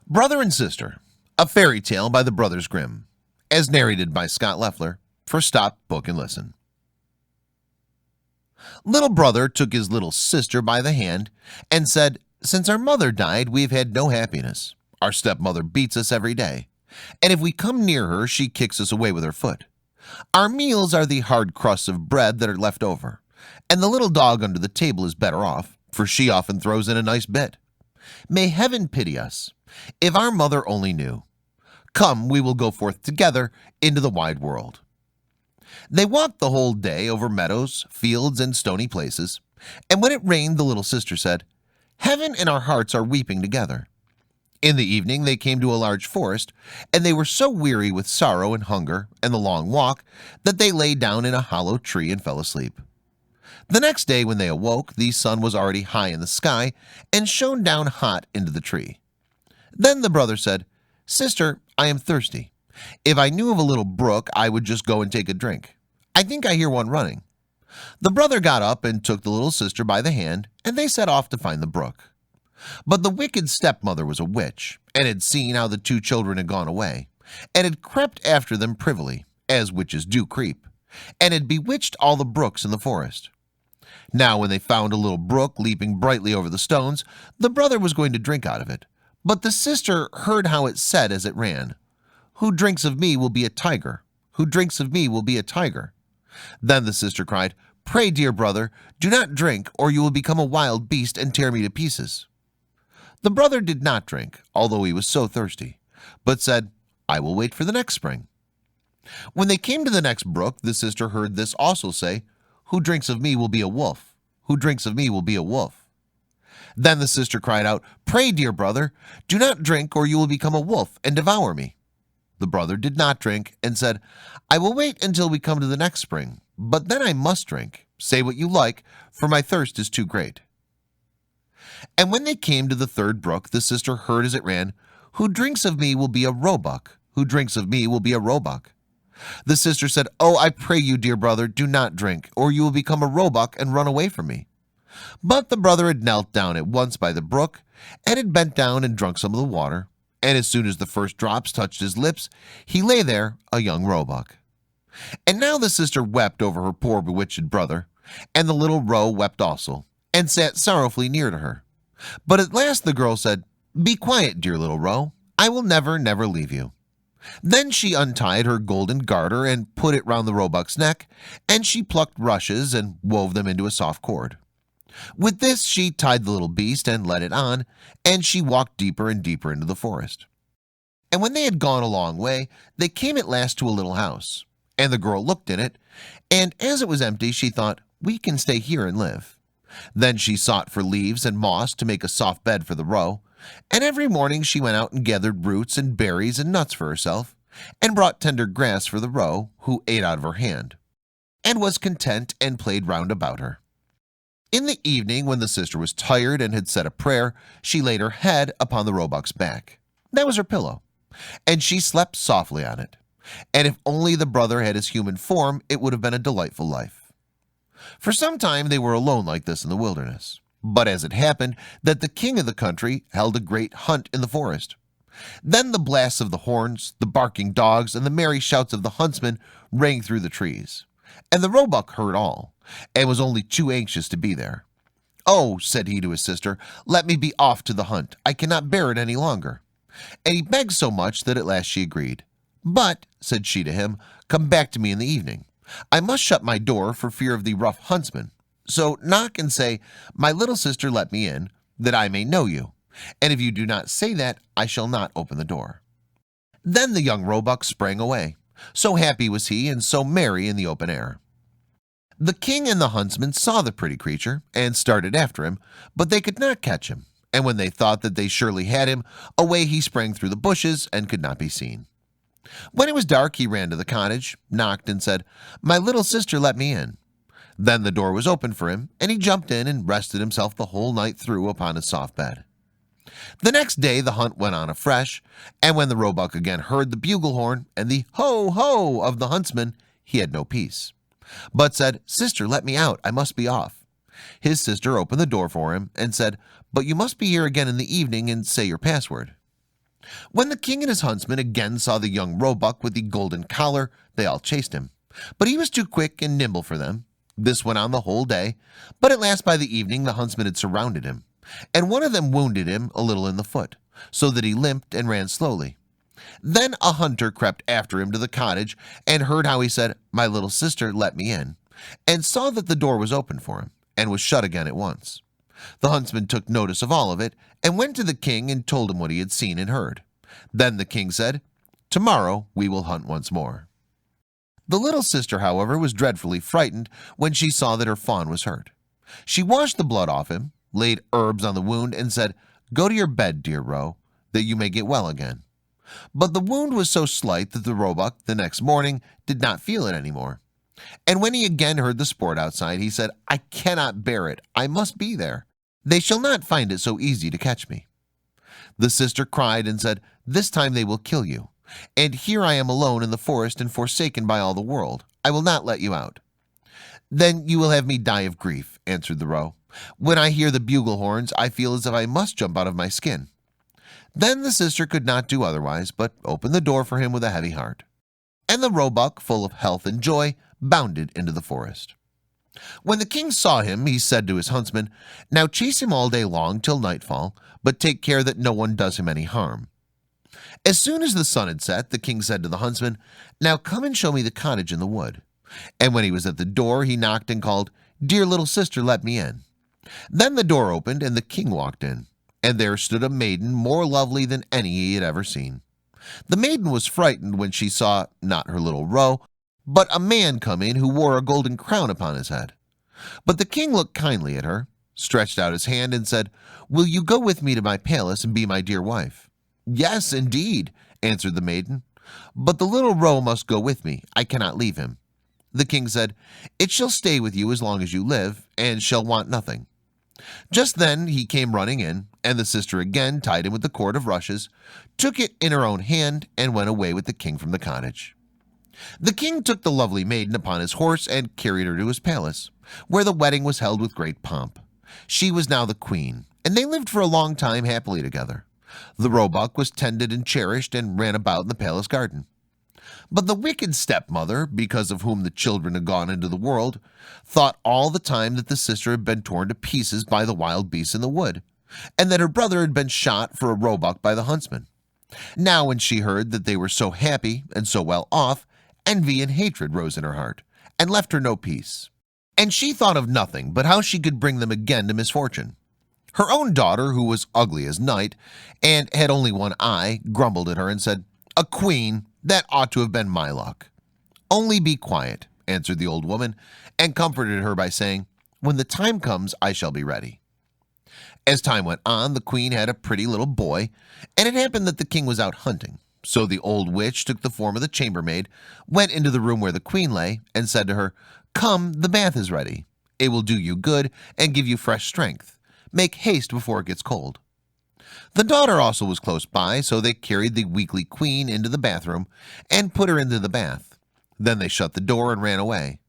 Brother and Sister, a fairy tale by the brothers Grimm, as narrated by Scott Leffler for Stop, Book and Listen. Little brother took his little sister by the hand and said, "Since our mother died, we've had no happiness. Our stepmother beats us every day, and if we come near her, she kicks us away with her foot. Our meals are the hard crusts of bread that are left over, and the little dog under the table is better off, for she often throws in a nice bit. May heaven pity us. If our mother only knew. Come, we will go forth together into the wide world." They walked the whole day over meadows, fields, and stony places, and when it rained, the little sister said, "Heaven and our hearts are weeping together." In the evening they came to a large forest, and they were so weary with sorrow and hunger and the long walk that they lay down in a hollow tree and fell asleep. The next day when they awoke, the sun was already high in the sky and shone down hot into the tree. Then the brother said, "Sister, I am thirsty. If I knew of a little brook, I would just go and take a drink. I think I hear one running." The brother got up and took the little sister by the hand, and they set off to find the brook. But the wicked stepmother was a witch, and had seen how the two children had gone away, and had crept after them privily, as witches do creep, and had bewitched all the brooks in the forest. Now when they found a little brook leaping brightly over the stones, the brother was going to drink out of it, but the sister heard how it said as it ran, "Who drinks of me will be a tiger. Who drinks of me will be a tiger." Then the sister cried, "Pray, dear brother, do not drink, or you will become a wild beast and tear me to pieces." The brother did not drink, although he was so thirsty, but said, "I will wait for the next spring." When they came to the next brook, the sister heard this also say, "Who drinks of me will be a wolf. Who drinks of me will be a wolf." Then the sister cried out, "Pray, dear brother, do not drink, or you will become a wolf and devour me." The brother did not drink and said, "I will wait until we come to the next spring, but then I must drink. Say what you like, for my thirst is too great." And when they came to the third brook, the sister heard as it ran, "Who drinks of me will be a roebuck. Who drinks of me will be a roebuck." The sister said, "Oh, I pray you, dear brother, do not drink, or you will become a roebuck and run away from me." But the brother had knelt down at once by the brook, and had bent down and drunk some of the water, and as soon as the first drops touched his lips, he lay there a young roebuck. And now the sister wept over her poor bewitched brother, and the little roe wept also, and sat sorrowfully near to her. But at last the girl said, "Be quiet, dear little roe, I will never leave you." Then she untied her golden garter and put it round the roebuck's neck, and she plucked rushes and wove them into a soft cord. With this she tied the little beast and led it on, and she walked deeper and deeper into the forest. And when they had gone a long way, they came at last to a little house, and the girl looked in it, and as it was empty, she thought, "We can stay here and live." Then she sought for leaves and moss to make a soft bed for the roe, and every morning she went out and gathered roots and berries and nuts for herself, and brought tender grass for the roe, who ate out of her hand, and was content and played round about her. In the evening, when the sister was tired and had said a prayer, she laid her head upon the roebuck's back. That was her pillow, and she slept softly on it. And if only the brother had his human form, it would have been a delightful life. For some time they were alone like this in the wilderness. But as it happened that the king of the country held a great hunt in the forest, then the blasts of the horns, the barking dogs, and the merry shouts of the huntsmen rang through the trees, and the roebuck heard all, and was only too anxious to be there. "Oh," said he to his sister, "let me be off to the hunt. I cannot bear it any longer." And he begged so much that at last she agreed. "But," said she to him, "come back to me in the evening. I must shut my door for fear of the rough huntsman. So knock and say, 'My little sister, let me in, that I may know you.' And if you do not say that, I shall not open the door." Then the young roebuck sprang away. So happy was he and so merry in the open air. The king and the huntsman saw the pretty creature and started after him, but they could not catch him, and when they thought that they surely had him, away he sprang through the bushes and could not be seen. When it was dark, he ran to the cottage, knocked, and said, "My little sister, let me in." Then the door was opened for him, and he jumped in and rested himself the whole night through upon his soft bed. The next day the hunt went on afresh, and when the roebuck again heard the bugle horn and the "ho, ho" of the huntsman, he had no peace, but said, "Sister, let me out, I must be off." His sister opened the door for him and said, "But you must be here again in the evening and say your password." When the king and his huntsmen again saw the young roebuck with the golden collar, they all chased him, but he was too quick and nimble for them. This went on the whole day, but at last by the evening the huntsmen had surrounded him, and one of them wounded him a little in the foot, so that he limped and ran slowly. Then a hunter crept after him to the cottage and heard how he said, "My little sister, let me in," and saw that the door was open for him and was shut again at once. The huntsman took notice of all of it and went to the king and told him what he had seen and heard. Then the king said, "Tomorrow we will hunt once more." The little sister, however, was dreadfully frightened when she saw that her fawn was hurt. She washed the blood off him, laid herbs on the wound, and said, "Go to your bed, dear Roe, that you may get well again." But the wound was so slight that the roebuck the next morning did not feel it any more. And when he again heard the sport outside, he said, "I cannot bear it. I must be there. They shall not find it so easy to catch me." The sister cried and said, "This time they will kill you, and here I am alone in the forest and forsaken by all the world. I will not let you out." "Then you will have me die of grief," answered the roe. "When I hear the bugle horns, I feel as if I must jump out of my skin." Then the sister could not do otherwise but open the door for him with a heavy heart. And the roebuck, full of health and joy, bounded into the forest. When the king saw him, he said to his huntsman, "Now chase him all day long till nightfall, but take care that no one does him any harm." As soon as the sun had set, the king said to the huntsman, "Now come and show me the cottage in the wood." And when he was at the door, he knocked and called, "Dear little sister, let me in." Then the door opened and the king walked in, and there stood a maiden more lovely than any he had ever seen. The maiden was frightened when she saw not her little roe, but a man come in who wore a golden crown upon his head. But the king looked kindly at her, stretched out his hand, and said, "Will you go with me to my palace and be my dear wife?" "Yes, indeed," answered the maiden, "but the little roe must go with me. I cannot leave him." The king said, "It shall stay with you as long as you live, and shall want nothing." Just then he came running in, and the sister again tied him with the cord of rushes, took it in her own hand, and went away with the king from the cottage. The king took the lovely maiden upon his horse and carried her to his palace, where the wedding was held with great pomp. She was now the queen, and they lived for a long time happily together. The roebuck was tended and cherished and ran about in the palace garden. But the wicked stepmother, because of whom the children had gone into the world, thought all the time that the sister had been torn to pieces by the wild beasts in the wood, and that her brother had been shot for a roebuck by the huntsman. Now when she heard that they were so happy and so well off, envy and hatred rose in her heart, and left her no peace. And she thought of nothing but how she could bring them again to misfortune. Her own daughter, who was ugly as night, and had only one eye, grumbled at her and said, "A queen, that ought to have been my luck." "Only be quiet," answered the old woman, and comforted her by saying, "When the time comes, I shall be ready." As time went on, the queen had a pretty little boy, and it happened that the king was out hunting. So the old witch took the form of the chambermaid, went into the room where the queen lay, and said to her, "Come, the bath is ready. It will do you good and give you fresh strength. Make haste before it gets cold." The daughter also was close by, so they carried the weakly queen into the bathroom and put her into the bath. Then they shut the door and ran away.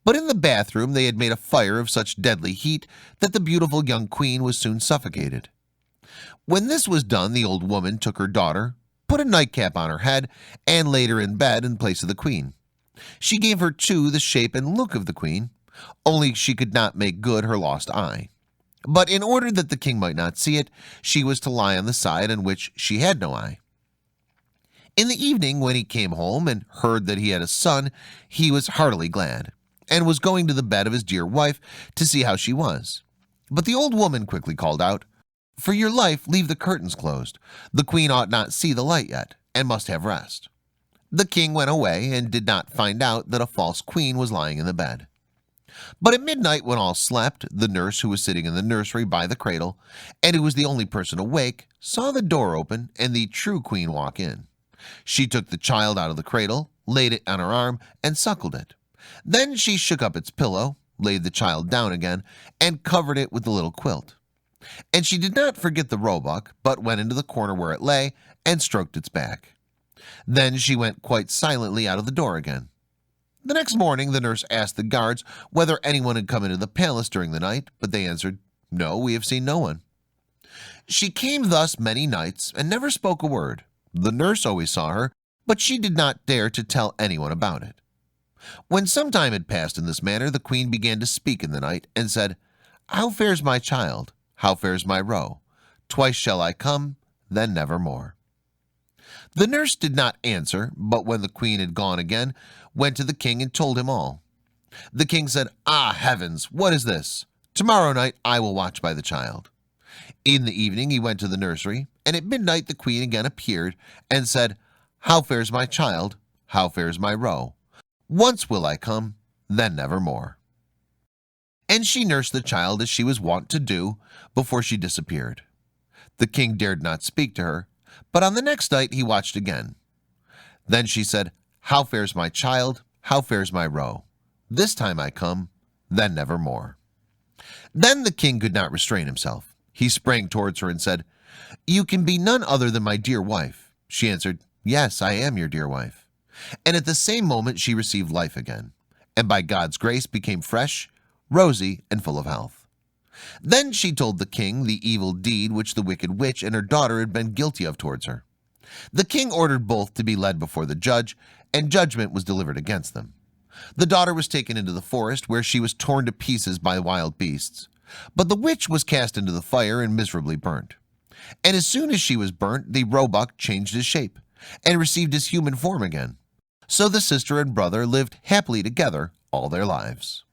But in the bathroom they had made a fire of such deadly heat that the beautiful young queen was soon suffocated. When this was done, the old woman took her daughter, put a nightcap on her head, and laid her in bed in place of the queen. She gave her too the shape and look of the queen, only she could not make good her lost eye. But in order that the king might not see it, she was to lie on the side on which she had no eye. In the evening, when he came home and heard that he had a son, he was heartily glad, and was going to the bed of his dear wife to see how she was. But the old woman quickly called out, "For your life, leave the curtains closed. The queen ought not see the light yet, and must have rest." The king went away and did not find out that a false queen was lying in the bed. But at midnight, when all slept, the nurse, who was sitting in the nursery by the cradle, and who was the only person awake, saw the door open and the true queen walk in. She took the child out of the cradle, laid it on her arm, and suckled it. Then she shook up its pillow, laid the child down again, and covered it with the little quilt. And she did not forget the roebuck, but went into the corner where it lay and stroked its back. Then she went quite silently out of the door again. The next morning the nurse asked the guards whether anyone had come into the palace during the night, but they answered, "No, we have seen no one." She came thus many nights and never spoke a word. The nurse always saw her, but she did not dare to tell anyone about it. When some time had passed in this manner, the queen began to speak in the night and said, "How fares my child? How fares my roe? Twice shall I come, then never more." The nurse did not answer, but when the queen had gone again, went to the king and told him all. The king said, "Ah, heavens, what is this? Tomorrow night I will watch by the child." In the evening he went to the nursery, and at midnight the queen again appeared and said, "How fares my child? How fares my roe? Once will I come, then never more." And she nursed the child as she was wont to do before she disappeared. The king dared not speak to her, but on the next night he watched again. Then she said, "How fares my child? How fares my roe? This time I come, then never more." Then the king could not restrain himself. He sprang towards her and said, "You can be none other than my dear wife." She answered, "Yes, I am your dear wife." And at the same moment she received life again, and by God's grace became fresh, rosy, and full of health. Then she told the king the evil deed which the wicked witch and her daughter had been guilty of towards her. The king ordered both to be led before the judge, and judgment was delivered against them. The daughter was taken into the forest, where she was torn to pieces by wild beasts. But the witch was cast into the fire and miserably burnt. And as soon as she was burnt, the roebuck changed his shape and received his human form again. So the sister and brother lived happily together all their lives.